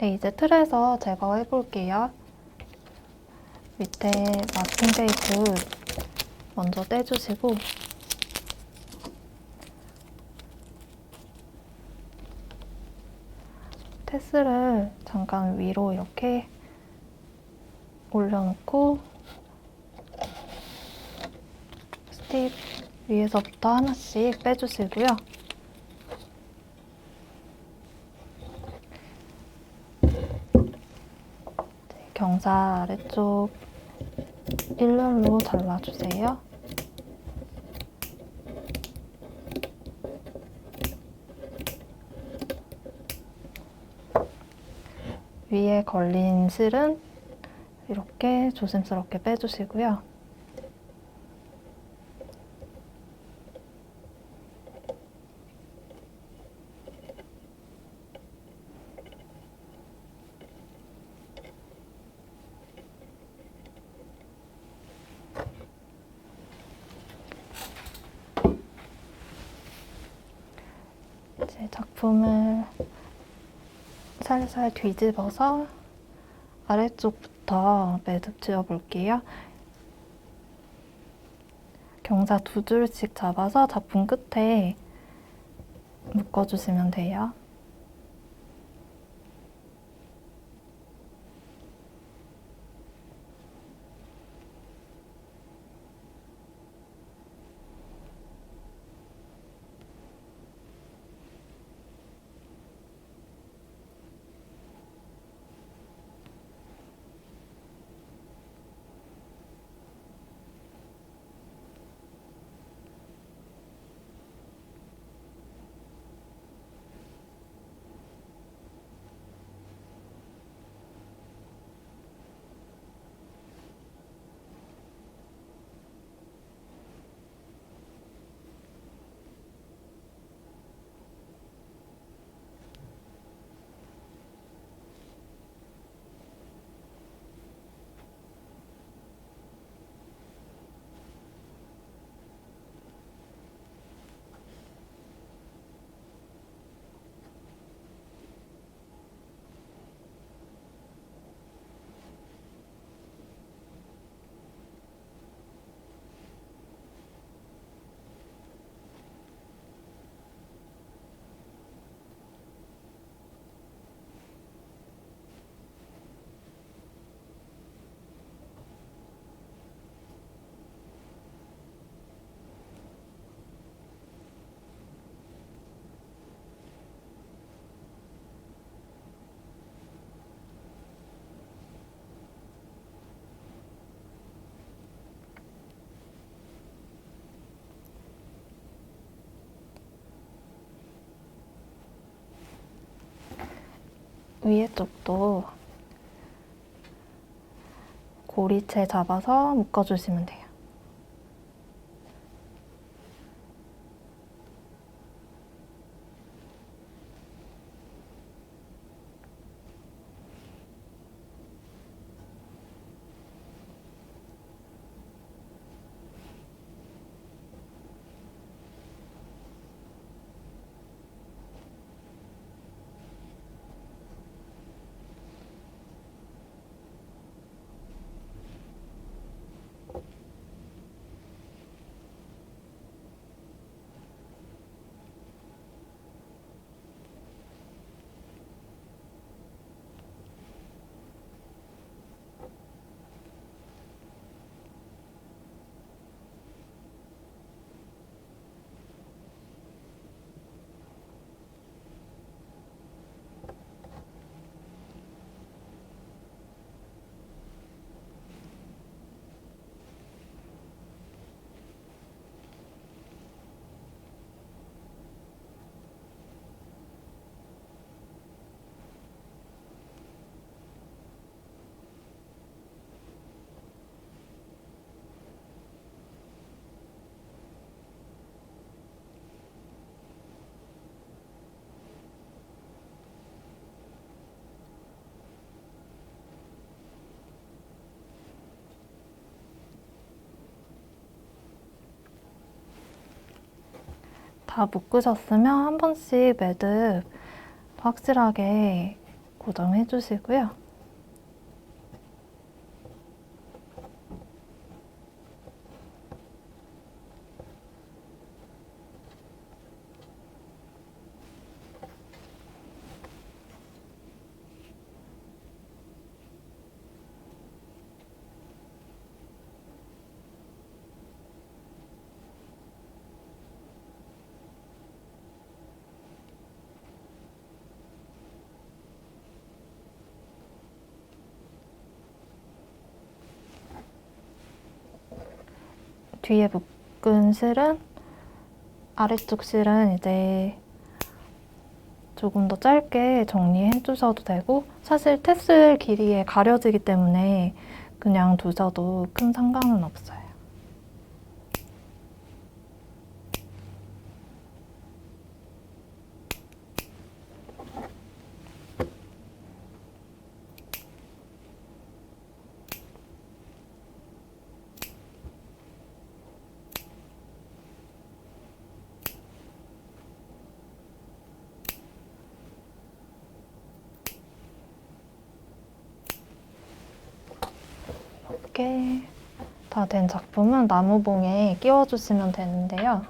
네, 이제 틀에서 제거해 볼게요. 밑에 마스킹 테이프 먼저 떼주시고 테스를 잠깐 위로 이렇게 올려놓고 스팁 위에서부터 하나씩 빼주시고요. 경사 아래쪽 일렬로 잘라주세요. 위에 걸린 실은 이렇게 조심스럽게 빼주시고요. 이제 작품을 살살 뒤집어서 아래쪽부터 매듭 지어볼게요. 경사 2줄씩 잡아서 작품 끝에 묶어주시면 돼요. 위에 쪽도 고리채 잡아서 묶어주시면 돼요. 다 묶으셨으면 한 번씩 매듭 확실하게 고정해 주시고요. 뒤에 묶은 실은 아래쪽 실은 이제 조금 더 짧게 정리해 주셔도 되고, 사실 테슬 길이에 가려지기 때문에 그냥 두셔도 큰 상관은 없어요. 이렇게 다 된 작품은 나무봉에 끼워주시면 되는데요.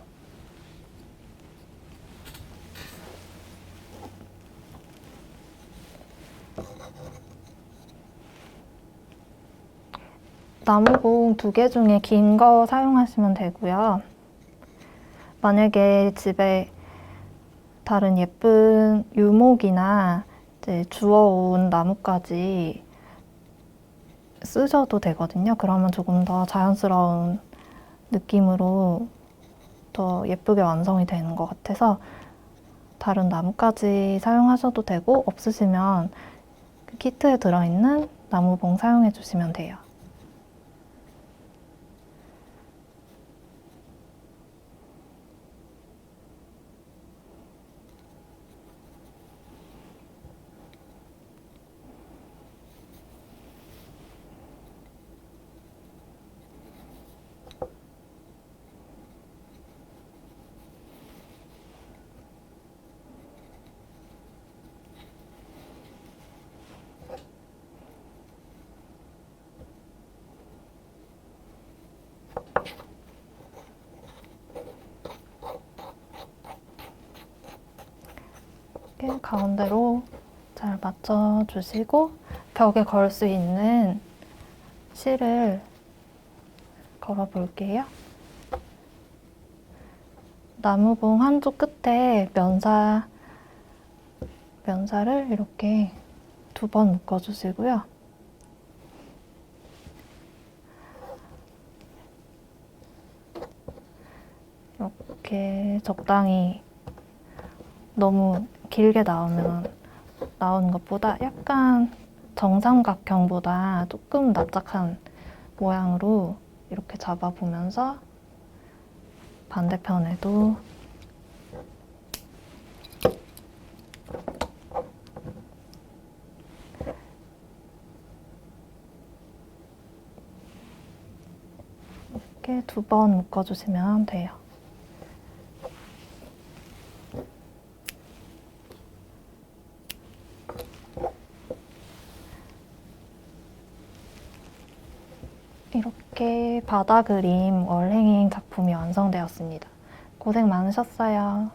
나무봉 2개 중에 긴 거 사용하시면 되고요. 만약에 집에 다른 예쁜 유목이나 이제 주워온 나뭇가지 쓰셔도 되거든요. 그러면 조금 더 자연스러운 느낌으로 더 예쁘게 완성이 되는 것 같아서 다른 나뭇가지 사용하셔도 되고, 없으시면 그 키트에 들어있는 나무봉 사용해 주시면 돼요. 이렇게 가운데로 잘 맞춰주시고, 벽에 걸 수 있는 실을 걸어 볼게요. 나무봉 한쪽 끝에 면사를 이렇게 2번 묶어주시고요. 이렇게 적당히, 너무 길게 나오는 것보다 약간 정삼각형보다 조금 납작한 모양으로 이렇게 잡아보면서 반대편에도 이렇게 2번 묶어주시면 돼요. 이렇게 바다 그림 월행잉 작품이 완성되었습니다. 고생 많으셨어요.